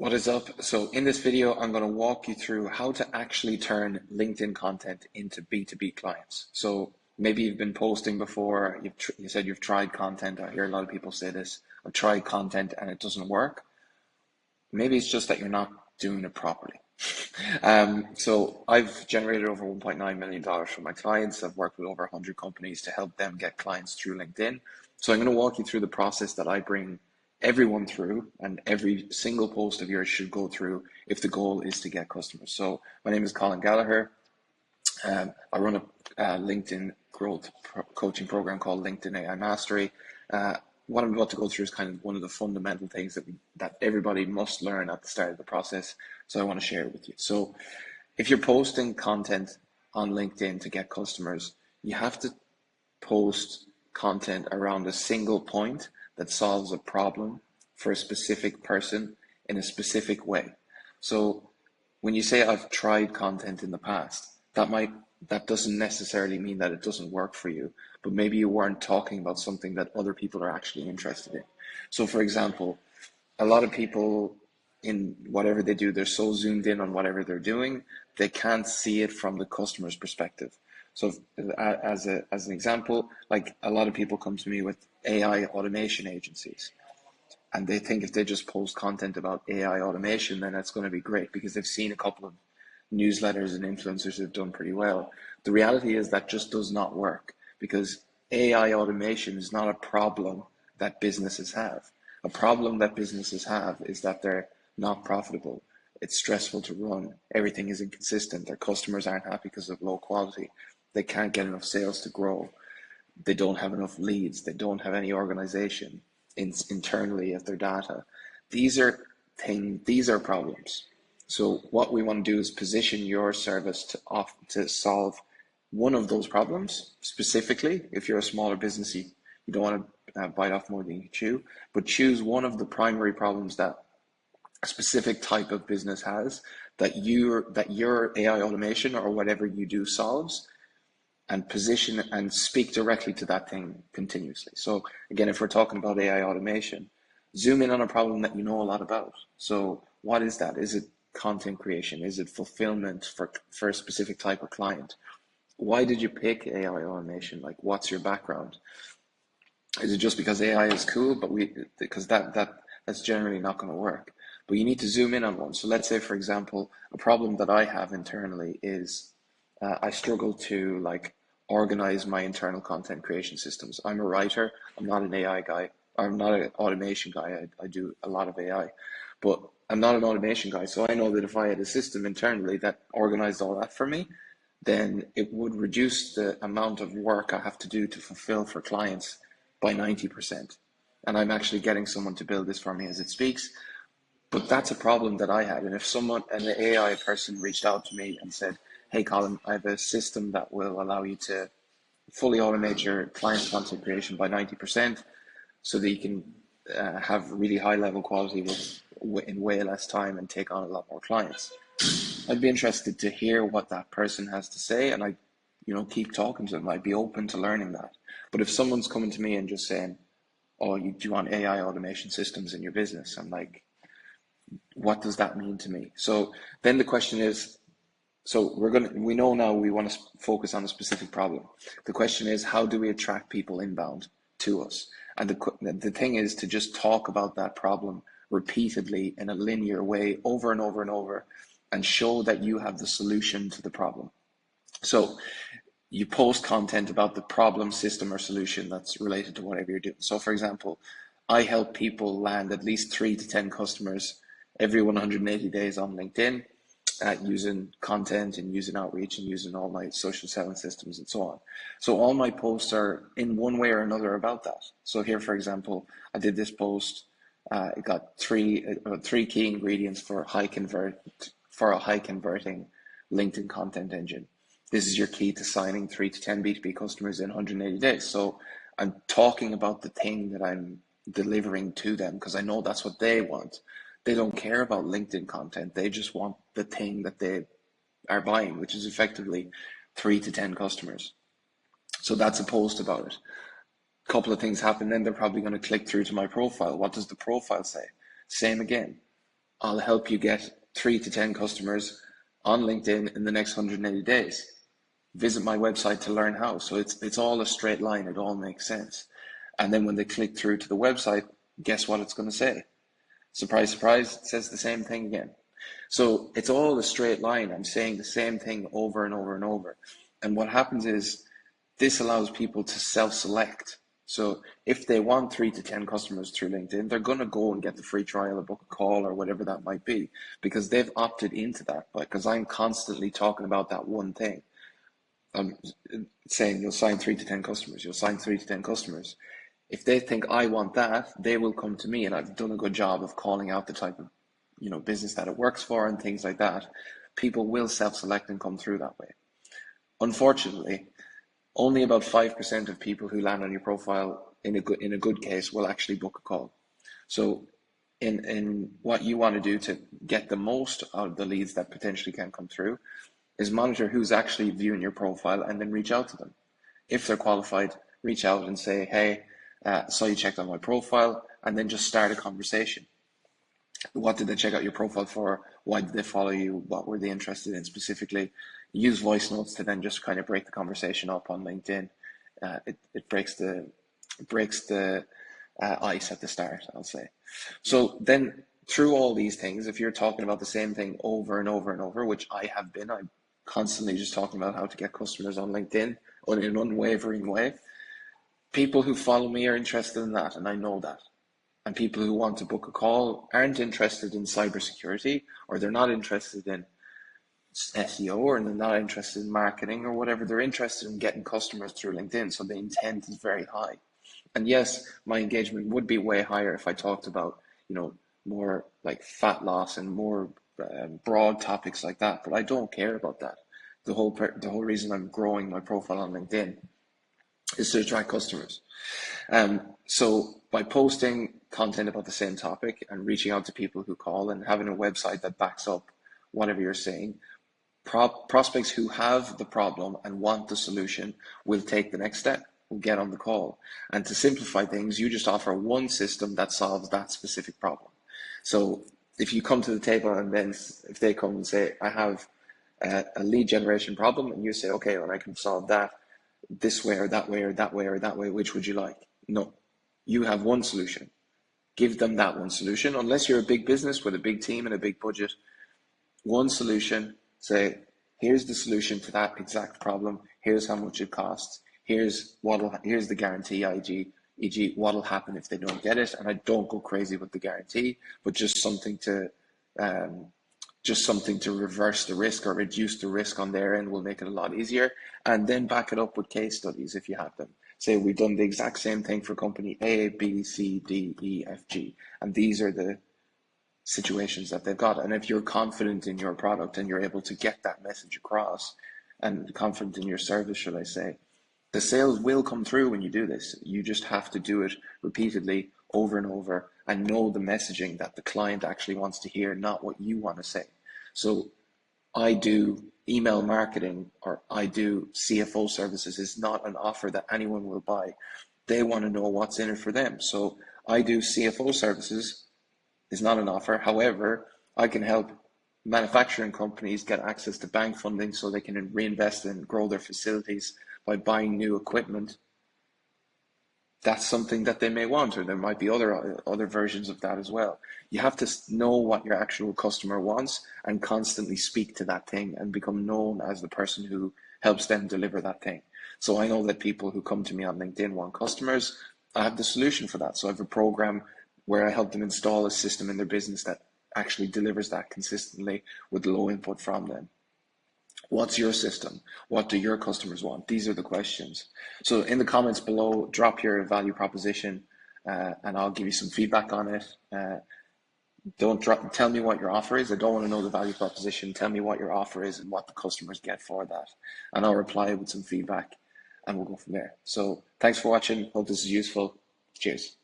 What is up? So in this video, I'm going to walk you through how to actually turn LinkedIn content into B2B clients. So maybe you've been posting before, you said you've tried content. I hear a lot of people say this. I've tried content and it doesn't work. Maybe it's just that you're not doing it properly. So I've generated over $1.9 million from my clients. I've worked with over 100 companies to help them get clients through LinkedIn. So I'm going to walk you through the process that I bring everyone through, and every single post of yours should go through if the goal is to get customers. So my name is Colin Gallagher. I run a LinkedIn growth coaching program called LinkedIn AI Mastery. What I'm about to go through is kind of one of the fundamental things that everybody must learn at the start of the process. So I want to share it with you. So if you're posting content on LinkedIn to get customers, you have to post content around a single point that solves a problem for a specific person in a specific way. So when you say I've tried content in the past, that doesn't necessarily mean that it doesn't work for you, but maybe you weren't talking about something that other people are actually interested in. So for example, a lot of people in whatever they do, they're so zoomed in on whatever they're doing, they can't see it from the customer's perspective. So as an example, like a lot of people come to me with AI automation agencies, and they think if they just post content about AI automation, then that's going to be great because they've seen a couple of newsletters and influencers have done pretty well. The reality is that just does not work because AI automation is not a problem that businesses have. A problem that businesses have is that they're not profitable. It's stressful to run. Everything is inconsistent. Their customers aren't happy because of low quality. They can't get enough sales to grow. They don't have enough leads. They don't have any organization internally of their data. These are problems. So what we want to do is position your service to solve one of those problems specifically. If you're a smaller business, you don't want to bite off more than you chew, but choose one of the primary problems that a specific type of business has that your AI automation or whatever you do solves, and position and speak directly to that thing continuously. So again, if we're talking about AI automation, zoom in on a problem that you know a lot about. So what is that? Is it content creation? Is it fulfillment for a specific type of client? Why did you pick AI automation? Like, what's your background? Is it just because AI is cool? Because that's generally not going to work. But you need to zoom in on one. So let's say, for example, a problem that I have internally is I struggle to organize my internal content creation systems. I'm a writer. I'm not an AI guy. I'm not an automation guy. I do a lot of AI, but I'm not an automation guy. So I know that if I had a system internally that organized all that for me, then it would reduce the amount of work I have to do to fulfill for clients by 90%. And I'm actually getting someone to build this for me as it speaks. But that's a problem that I had. And if an AI person reached out to me and said, hey, Colin, I have a system that will allow you to fully automate your client content creation by 90% so that you can have really high level quality in way less time and take on a lot more clients. I'd be interested to hear what that person has to say, and I keep talking to them. I'd be open to learning that. But if someone's coming to me and just saying, oh, do you want AI automation systems in your business? I'm like, what does that mean to me? So then the question is, so we know now we want to focus on a specific problem. The question is, how do we attract people inbound to us? And the thing is to just talk about that problem repeatedly in a linear way over and over and over, and show that you have the solution to the problem. So you post content about the problem, system, or solution that's related to whatever you're doing. So for example, I help people land at least 3 to 10 customers every 180 days on LinkedIn, using content and using outreach and using all my social selling systems and so on. So all my posts are in one way or another about that. So here, for example, I did this post. It got three key ingredients for a high converting LinkedIn content engine. This is your key to signing 3 to 10 B2B customers in 180 days. So I'm talking about the thing that I'm delivering to them because I know that's what they want. They don't care about LinkedIn content. They just want the thing that they are buying, which is effectively 3 to 10 customers. So that's a post about it. A couple of things happen, then they're probably going to click through to my profile. What does the profile say? Same again. I'll help you get 3 to 10 customers on LinkedIn in the next 180 days. Visit my website to learn how. So it's all a straight line. It all makes sense. And then when they click through to the website, guess what it's going to say? Surprise, surprise, it says the same thing again. So it's all a straight line. I'm saying the same thing over and over and over. And what happens is this allows people to self-select. So if they want 3 to 10 customers through LinkedIn, they're going to go and get the free trial or book a call or whatever that might be, because they've opted into that. Because I'm constantly talking about that one thing. I'm saying you'll sign 3 to 10 customers, you'll sign 3 to 10 customers. If they think I want that, they will come to me, and I've done a good job of calling out the type of business that it works for and things like that. People will self-select and come through that way. Unfortunately, only about 5% of people who land on your profile in a good case will actually book a call. So in what you want to do to get the most out of the leads that potentially can come through is monitor who's actually viewing your profile and then reach out to them. If they're qualified, reach out and say, hey, saw you checked out my profile, and then just start a conversation. What did they check out your profile for? Why did they follow you? What were they interested in specifically? Use voice notes to then just kind of break the conversation up on LinkedIn. It breaks the ice at the start, I'll say. So then through all these things, if you're talking about the same thing over and over and over, which I have been, I'm constantly just talking about how to get customers on LinkedIn in an unwavering way. People who follow me are interested in that, and I know that. And people who want to book a call aren't interested in cybersecurity, or they're not interested in SEO, or they're not interested in marketing or whatever. They're interested in getting customers through LinkedIn, so the intent is very high. And yes, my engagement would be way higher if I talked about, more like fat loss and more broad topics like that. But I don't care about that. The whole reason I'm growing my profile on LinkedIn is to attract customers. So by posting content about the same topic and reaching out to people who call and having a website that backs up whatever you're saying, prospects who have the problem and want the solution will take the next step, will get on the call. And to simplify things, you just offer one system that solves that specific problem. So if you come to the table and then if they come and say, I have a lead generation problem, and you say, okay, well, I can solve that this way or that way or that way or that way, which would you like? No, you have one solution. Give them that one solution. Unless you're a big business with a big team and a big budget, one solution, say, here's the solution to that exact problem. Here's how much it costs. Here's the guarantee, e.g. what'll happen if they don't get it. And I don't go crazy with the guarantee, but just something to reverse the risk or reduce the risk on their end will make it a lot easier. And then back it up with case studies if you have them. Say we've done the exact same thing for company A, B, C, D, E, F, G. And these are the situations that they've got. And if you're confident in your product and you're able to get that message across and confident in your service, should I say, the sales will come through when you do this. You just have to do it repeatedly over and over and know the messaging that the client actually wants to hear, not what you want to say. So I do email marketing or I do CFO services is not an offer that anyone will buy. They want to know what's in it for them. So I do CFO services is not an offer. However, I can help manufacturing companies get access to bank funding so they can reinvest and grow their facilities by buying new equipment. That's something that they may want, or there might be other versions of that as well. You have to know what your actual customer wants and constantly speak to that thing and become known as the person who helps them deliver that thing. So I know that people who come to me on LinkedIn want customers. I have the solution for that. So I have a program where I help them install a system in their business that actually delivers that consistently with low input from them. What's your system? What do your customers want? These are the questions. So in the comments below, drop your value proposition and I'll give you some feedback on it. Tell me what your offer is. I don't want to know the value proposition. Tell me what your offer is and what the customers get for that. And I'll reply with some feedback and we'll go from there. So thanks for watching. Hope this is useful. Cheers.